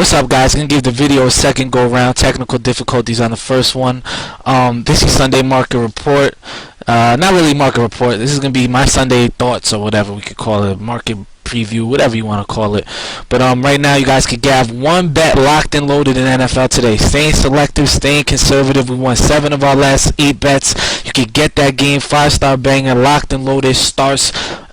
What's up, guys? Gonna give the video a second go around. Technical difficulties on the first one. This is Sunday market report. Not really market report. This is gonna be my Sunday thoughts or whatever we could call it. Market preview, whatever you want to call it. But right now you guys could have one bet locked and loaded in NFL today. Staying selective, staying conservative. We won 7 of our last 8 bets. You could get that game, 5-star banger, locked and loaded. Starts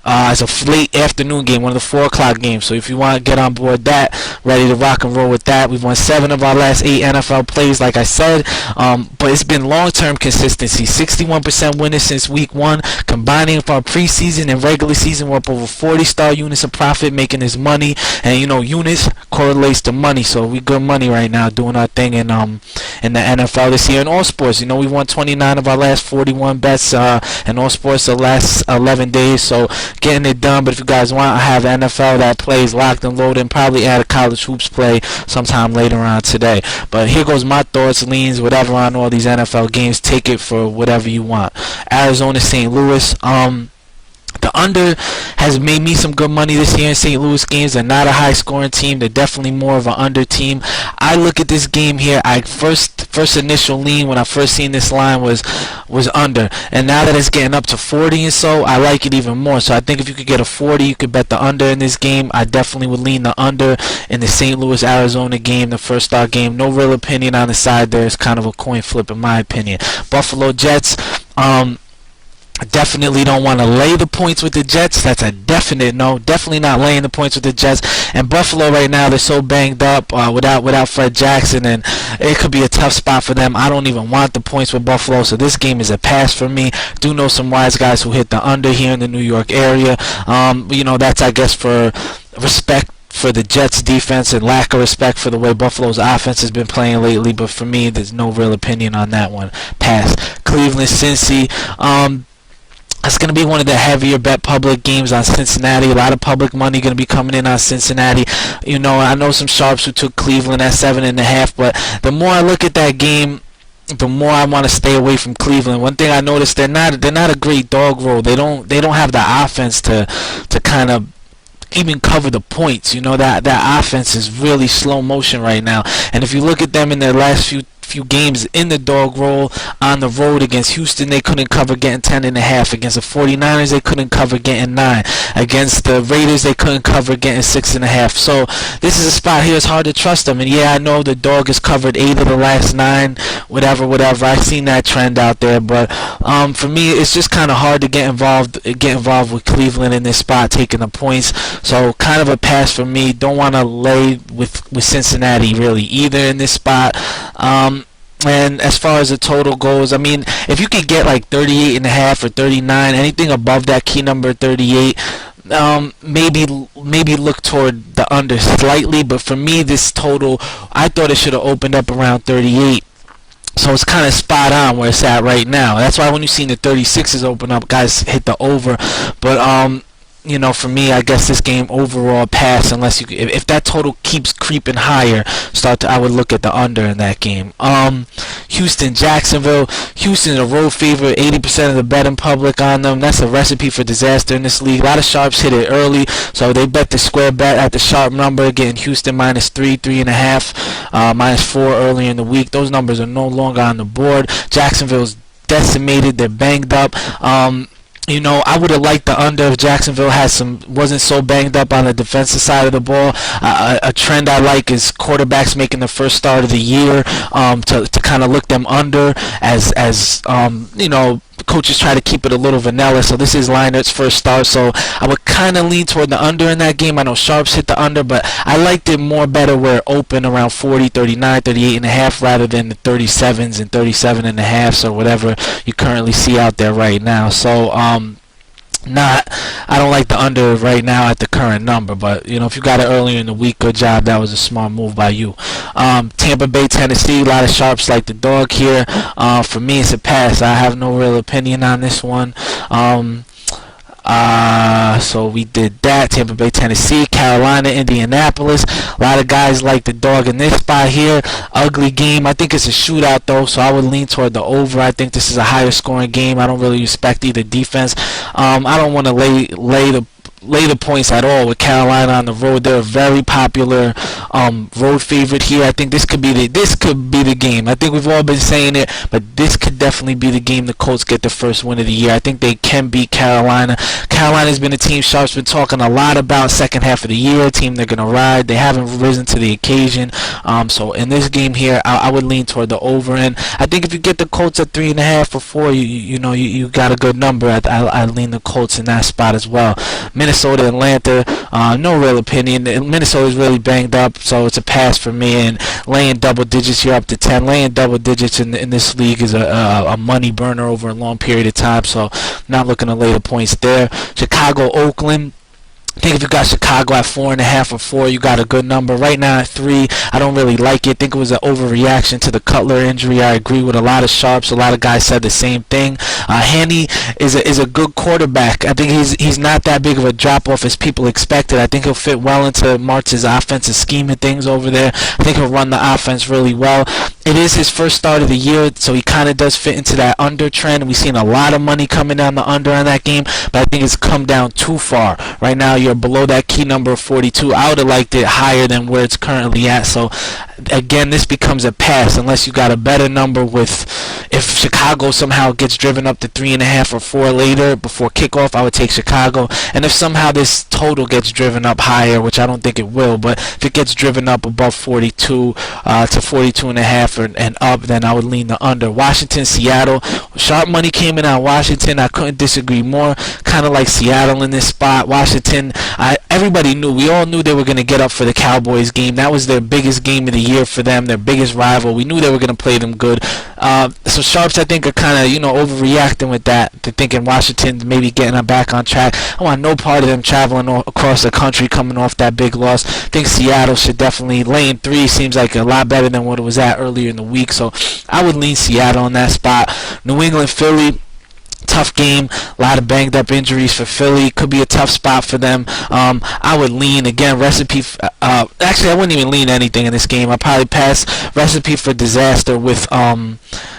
as a late afternoon game, one of the 4 o'clock games. So if you want to get on board that, ready to rock and roll with that. We've won 7 of our last 8 NFL plays, like I said. But it's been long-term consistency. 61% winners since week 1. Combining for our preseason and regular season, we're up over 40-star units of profit, making this money. And you know, units correlates to money, so we good money right now, doing our thing in the NFL this year in all sports. You know, we won 29 of our last 41 bets in all sports the last 11 days. So getting it done. But if you guys want, I have NFL that plays locked and loaded, and probably add a college hoops play sometime later on today. But here goes my thoughts, leans, whatever on all these NFL games. Take it for whatever you want. Arizona, St. Louis. The under has made me some good money this year in St. Louis games. They're not a high-scoring team. They're definitely more of an under team. I look at this game here. First initial lean when I first seen this line was under, and now that it's getting up to 40 and so, I like it even more. So I think if you could get a 40, you could bet the under in this game. I definitely would lean the under in the St. Louis Arizona game, the first star game. No real opinion on the side there. It's kind of a coin flip in my opinion. Buffalo Jets. I definitely don't want to lay the points with the Jets. That's a definite no. Definitely not laying the points with the Jets. And Buffalo right now, they're so banged up without Fred Jackson, and it could be a tough spot for them. I don't even want the points with Buffalo, so this game is a pass for me. Do know some wise guys who hit the under here in the New York area. You know, that's, I guess, for respect for the Jets defense and lack of respect for the way Buffalo's offense has been playing lately. But for me, there's no real opinion on that one. Pass. Cleveland, Cincy. It's going to be one of the heavier bet public games on Cincinnati. A lot of public money going to be coming in on Cincinnati. You know, I know some sharps who took Cleveland at 7.5, but the more I look at that game, the more I want to stay away from Cleveland. One thing I noticed, they're not a great dog roll. They don't have the offense to kind of even cover the points. You know, that offense is really slow motion right now. And if you look at them in their last few games in the dog roll on the road against Houston, they couldn't cover getting 10.5. Against the 49ers, they couldn't cover getting 9. Against the Raiders, they couldn't cover getting 6.5. So this is a spot here. It's hard to trust them. And yeah, I know the dog has covered 8 of the last 9, whatever. I've seen that trend out there, but for me, it's just kind of hard to get involved with Cleveland in this spot, taking the points. So kind of a pass for me. Don't want to lay with Cincinnati really either in this spot. And as far as the total goes, I mean, if you could get like 38.5 or 39, anything above that key number 38, maybe look toward the under slightly. But for me, this total, I thought it should have opened up around 38. So it's kind of spot on where it's at right now. That's why when you seen the 36s open up, guys hit the over. But you know, for me, I guess this game overall pass, unless you, if that total keeps creeping higher, I would look at the under in that game. Houston, Jacksonville. Houston's a road favorite, 80% of the betting public on them. That's a recipe for disaster in this league. A lot of sharps hit it early, so they bet the square bet at the sharp number, getting Houston -3, 3.5, -4 earlier in the week. Those numbers are no longer on the board. Jacksonville's decimated. They're banged up. You know, I would have liked the under if Jacksonville wasn't so banged up on the defensive side of the ball. A trend I like is quarterbacks making the first start of the year to kind of look them under as you know, coaches try to keep it a little vanilla. So this is Leinert's first start, so I would kind of lean toward the under in that game. I know sharps hit the under, but I liked it more better where it opened around 40, 39, 38.5 rather than the 37s and 37.5s or whatever you currently see out there right now. So I don't like the under right now at the current number, but you know, if you got it earlier in the week, good job. That was a smart move by you. Tampa Bay, Tennessee. A lot of sharps like the dog here. For me, it's a pass. I have no real opinion on this one. So we did that. Tampa Bay, Tennessee. Carolina, Indianapolis. A lot of guys like the dog in this spot here. Ugly game. I think it's a shootout though, so I would lean toward the over. I think this is a higher scoring game. I don't really respect either defense. I don't want to lay the lay the points at all with Carolina on the road. They're a very popular road favorite here. I think this could be the game. I think we've all been saying it, but this could definitely be the game the Colts get the first win of the year. I think they can beat Carolina. Carolina's been a team Sharp's been talking a lot about second half of the year, a team they're going to ride. They haven't risen to the occasion. So in this game here, I would lean toward the over. And I think if you get the Colts at 3.5 or 4, you got a good number. I lean the Colts in that spot as well. Minnesota, Atlanta, no real opinion. Minnesota's really banged up, so it's a pass for me. And laying double digits, you're up to 10. Laying double digits in this league is a money burner over a long period of time, so not looking to lay the points there. Chicago, Oakland. I think if you got Chicago at 4.5 or 4, you got a good number. Right now at 3, I don't really like it. I think it was an overreaction to the Cutler injury. I agree with a lot of Sharps. A lot of guys said the same thing. Haney is a good quarterback. I think he's not that big of a drop-off as people expected. I think he'll fit well into Martz's offensive scheme and things over there. I think he'll run the offense really well. It is his first start of the year, so he kind of does fit into that under trend. We've seen a lot of money coming down the under on that game, but I think it's come down too far. Right now, you're below that key number of 42. I would have liked it higher than where it's currently at. So, again, this becomes a pass unless you got a better number with. If Chicago somehow gets driven up to 3.5 or 4 later before kickoff, I would take Chicago. And if somehow this total gets driven up higher, which I don't think it will, but if it gets driven up above 42 to 42.5 and up, then I would lean the under. Washington, Seattle. Sharp money came in on Washington. I couldn't disagree more. Kind of like Seattle in this spot. Washington, everybody knew. We all knew they were going to get up for the Cowboys game. That was their biggest game of the year for them, their biggest rival. We knew they were going to play them good. So Sharps, I think, are kind of, overreacting with that. They're thinking Washington maybe getting them back on track. I want no part of them traveling across the country coming off that big loss. I think Seattle should definitely, laying 3 seems like a lot better than what it was at earlier in the week. So I would lean Seattle on that spot. New England, Philly. Tough game, a lot of banged up injuries for Philly. Could be a tough spot for them. I would lean again. Actually, I wouldn't even lean anything in this game. I'd probably pass. Recipe for disaster with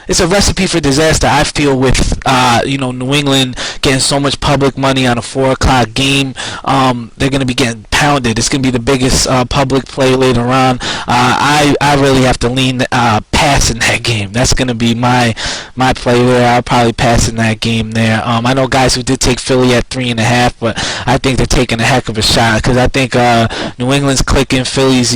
it's a recipe for disaster. I feel with New England getting so much public money on a 4 o'clock game. They're gonna be getting pounded. It's gonna be the biggest public play later on. I really have to lean pass in that game. That's gonna be my play there. I'll probably pass in that game there. I know guys who did take Philly at 3.5, but I think they're taking a heck of a shot because I think New England's clicking, Philly's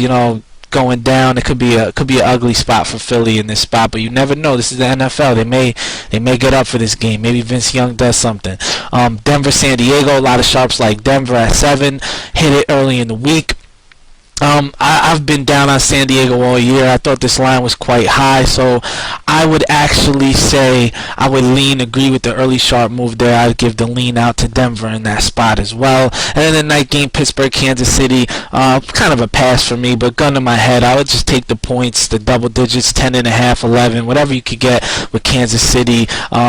going down. It could be an ugly spot for Philly in this spot, but you never know. This is the NFL. They may get up for this game. Maybe Vince Young does something. Denver, San Diego. A lot of Sharps like Denver at 7. Hit it early in the week. I've been down on San Diego all year. I thought this line was quite high, so I would actually say I would agree with the early Sharp move there. I'd give the lean out to Denver in that spot as well. And then the night game, Pittsburgh, Kansas City, kind of a pass for me, but gun to my head, I would just take the points, the double digits, 10.5, 11, whatever you could get with Kansas City,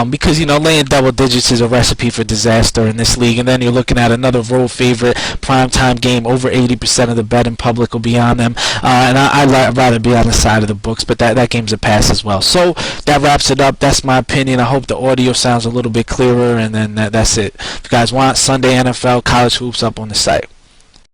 because, laying double digits is a recipe for disaster in this league. And then you're looking at another road favorite, primetime game, over 80% of the betting public will be on them, and I'd rather be on the side of the books, but that game's a pass as well. So that wraps it up. That's my opinion. I hope the audio sounds a little bit clearer, and then that's it. If you guys want Sunday NFL college hoops up on the site.